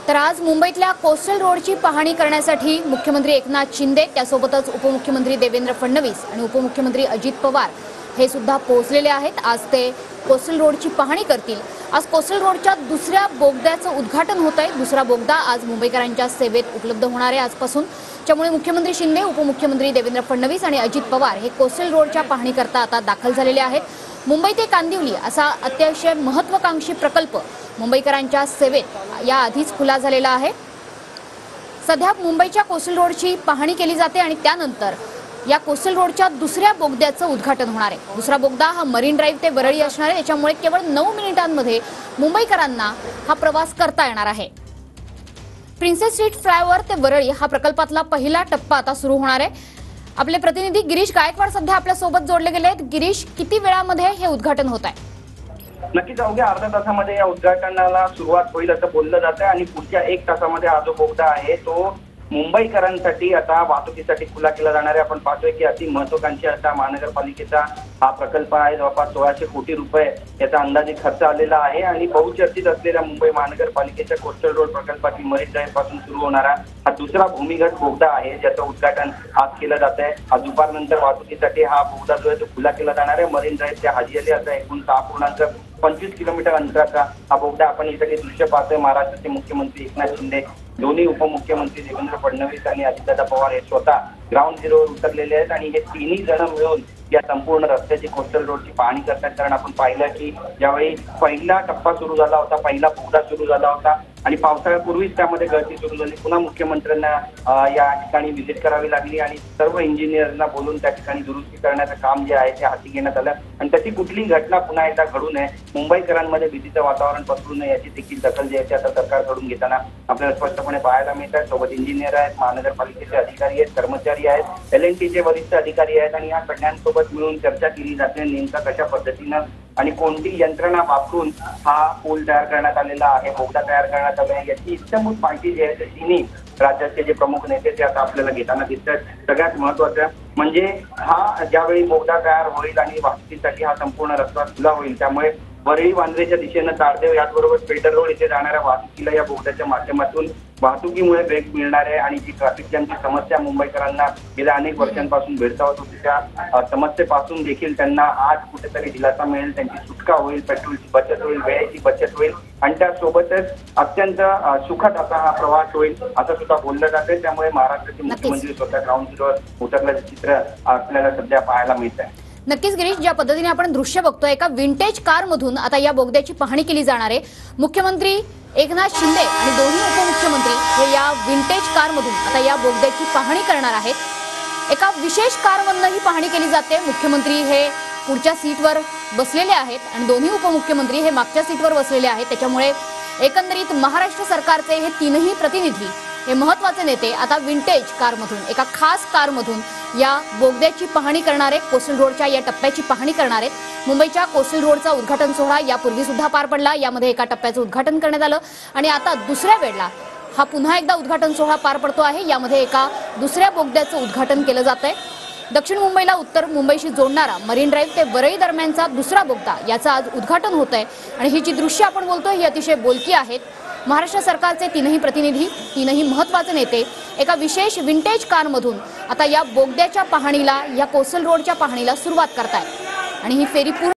तर आज मुंबईतल्या कोस्टल रोडची पाहणी करण्यासाठी मुख्यमंत्री एकनाथ शिंदे त्यासोबतच उपमुख्यमंत्री देवेंद्र फडणवीस आणि उपमुख्यमंत्री अजित पवार हे सुद्धा पोहोचलेले आहेत। आज ते कोस्टल रोडची पाहणी करतील। आज कोस्टल रोडच्या दुसऱ्या बोगद्याचं उद्घाटन होत आहे। दुसरा बोगदा आज मुंबईकरांच्या सेवेत उपलब्ध होणार आहे आजपासून। त्यामुळे मुख्यमंत्री शिंदे, उपमुख्यमंत्री देवेंद्र फडणवीस आणि अजित पवार हे कोस्टल रोडच्या पाहणी करता आता दाखल झालेले आहेत। मुंबई ते कांदिवली असा अतिशय महत्त्वाकांक्षी प्रकल्प मुंबईकरांच्या सेवेत या आधीच खुला झालेला आहे। सध्या मुंबईच्या कोस्टल रोडची पाहणी केली जाते आणि त्यानंतर या कोस्टल रोडच्या दुसऱ्या बोगद्याचं उद्घाटन होणार आहे। दुसरा बोगदा हा मरीन ड्राइव्ह ते वरळी असणार आहे। त्याच्यामुळे केवळ 9 मिनिटांमध्ये मुंबईकरांना हा प्रवास करता येणार आहे। प्रिन्सेस स्ट्रीट फ्लायओव्हर ते वरळी हा प्रकल्पातला पहिला टप्पा आता सुरू होणार आहे। आपले प्रतिनिधी गिरीश गायकवाड सध्या आपल्या सोबत जोडले गेले आहेत। गिरीश, किती वेळामध्ये हे उद्घाटन होत आहे? नक्कीच अवघ्या अर्ध्या तासामध्ये या उद्घाटनाला सुरुवात होईल असं बोललं जातं आणि पुढच्या 1 तासामध्ये हा जो बोगदा आहे तो मुंबईकरांसाठी आता वाहतुकीसाठी खुला केला जाणार आहे। आपण पाहतोय की अति महत्त्वाकांक्षी असा महानगरपालिकेचा हा प्रकल्प आहे। जवळपास 1600 कोटी रुपये याचा अंदाजे खर्च आलेला आहे आणि बहुचर्चित असलेल्या मुंबई महानगरपालिकेच्या कोस्टल रोड प्रकल्पाची मरीन ड्राइव्ह पासून सुरू होणारा हा दुसरा भूमिगत बोगदा आहे, ज्याचं उद्घाटन आज केलं जात आहे। आज दुपारनंतर वाहतुकीसाठी हा बोगदा जो आहे तो खुला केला जाणार आहे। मरीन ड्राइव्ह ते हाजी अली असा एकूण 6.25 किलोमीटर अंतराचा हा बोगदा आपण इथे काही दृश्य पाहतोय। महाराष्ट्राचे मुख्यमंत्री एकनाथ शिंदे, दोन्ही उपमुख्यमंत्री देवेंद्र फडणवीस आणि अजितदादा पवार हे स्वतः ग्राउंड झिरोवर उतरलेले आहेत आणि हे तिन्ही जण मिळून या संपूर्ण रस्त्याची कोस्टल रोडची पाहणी करतात। कारण आपण पाहिलं की ज्यावेळी पहिला टप्पा सुरू झाला होता, पहिला बोगदा सुरू झाला होता आणि पावसाळ्यापूर्वीच त्यामध्ये गर्दी सुरू झाली। पुन्हा मुख्यमंत्र्यांना या ठिकाणी व्हिजिट करावी लागली आणि सर्व इंजिनियरना बोलून त्या ठिकाणी दुरुस्ती करण्याचं काम जे आहे ते हाती घेण्यात आलं आणि तशी कुठलीही घटना पुन्हा एकदा घडू नये, मुंबईकरांमध्ये भीतीचं वातावरण पसरू नये याची देखील दखल जी आहे ती आता सरकारकडून घेताना आपल्याला स्पष्टपणे पाहायला मिळत आहे। सोबत इंजिनियर आहेत, महानगरपालिकेचे अधिकारी आहेत, कर्मचारी आहेत, LNTचे वरिष्ठ अधिकारी आहेत आणि या सगळ्यांसोबत मिळून चर्चा केली जाते नेमका कशा पद्धतीनं आणि कोणती यंत्रणा वापरून हा पूल तयार करण्यात आलेला आहे, बोगदा तयार करण्यात आला आहे याची इत्थंभूत माहिती जी आहे ते तिन्ही राज्याचे जे प्रमुख नेते ते आता आपल्याला घेताना दिसतात। सगळ्यात महत्त्वाचं म्हणजे हा ज्यावेळी बोगदा तयार होईल आणि वाहतुकीसाठी हा संपूर्ण रस्ता खुला होईल, त्यामुळे वरळी वांद्रेच्या दिशेनं तारदेव याचबरोबर पेटर रोड इथे जाणाऱ्या वाहतुकीला या बोगद्याच्या माध्यमातून वाहतुकीमुळे वेग मिळणार आहे आणि जी ट्रॅफिक जॅमची समस्या मुंबईकरांना गेल्या अनेक वर्षांपासून भेडसावत होती त्या समस्येपासून देखील त्यांना आज कुठेतरी दिलासा मिळेल, त्यांची सुटका होईल, पेट्रोलची बचत होईल, वेळेची बचत होईल आणि त्यासोबतच अत्यंत सुखद असा हा प्रवास होईल असं सुद्धा बोललं जाते। त्यामुळे महाराष्ट्राचे मुख्यमंत्री स्वतः ग्राउंड झिरोवर उतरल्याचं चित्र आपल्याला सध्या पाहायला मिळत आहे। नक्कीच गिरीश, ज्या पद्धतीने आपण दृश्य बघतोय एका विंटेज कार मधून आता या बोगद्याची पाहणी केली जाणार आहे। मुख्यमंत्री एकनाथ शिंदे आणि दोन्ही उपमुख्यमंत्री हे या विंटेज कार मधून आता या बोगद्याची पाहणी करणार आहेत। एका विशेष कार मधून ही पाहणी केली जाते। मुख्यमंत्री हे पुढच्या सीटवर बसलेले आहेत आणि दोन्ही उपमुख्यमंत्री हे मागच्या सीटवर बसलेले आहेत। त्याच्यामुळे एकंदरीत महाराष्ट्र सरकारचे हे तीनही प्रतिनिधी हे महत्त्वाचे नेते आता विंटेज कार मधून एका खास कार मधून या बोगद्याची पाहणी करणार आहेत, कोस्टल रोडच्या या टप्प्याची पाहणी करणार आहेत। मुंबईच्या कोस्टल रोडचा उद्घाटन सोहळा यापूर्वी सुद्धा पार पडला, यामध्ये एका टप्प्याचं उद्घाटन करण्यात आलं आणि आता दुसऱ्या वेळेला हा पुन्हा एकदा उद्घाटन सोहळा पार पडतो आहे। यामध्ये एका दुसऱ्या बोगद्याचं उद्घाटन केलं जात आहे। दक्षिण मुंबईला उत्तर मुंबईशी जोडणारा मरीन ड्राइव्ह ते वरळी दरम्यानचा दुसरा बोगदा याचं आज उद्घाटन होत आहे आणि ही जी दृश्य आपण बोलतोय ही अतिशय बोलकी आहेत। महाराष्ट्र सरकारचे तीनही प्रतिनिधी, तीनही महत्त्वाचे नेते एका विशेष विंटेज कार मधून आता या बोगद्याच्या पाहणीला, या कोस्टल रोडच्या पाहणीला सुरुवात करतायत आणि ही फेरी पूर्ण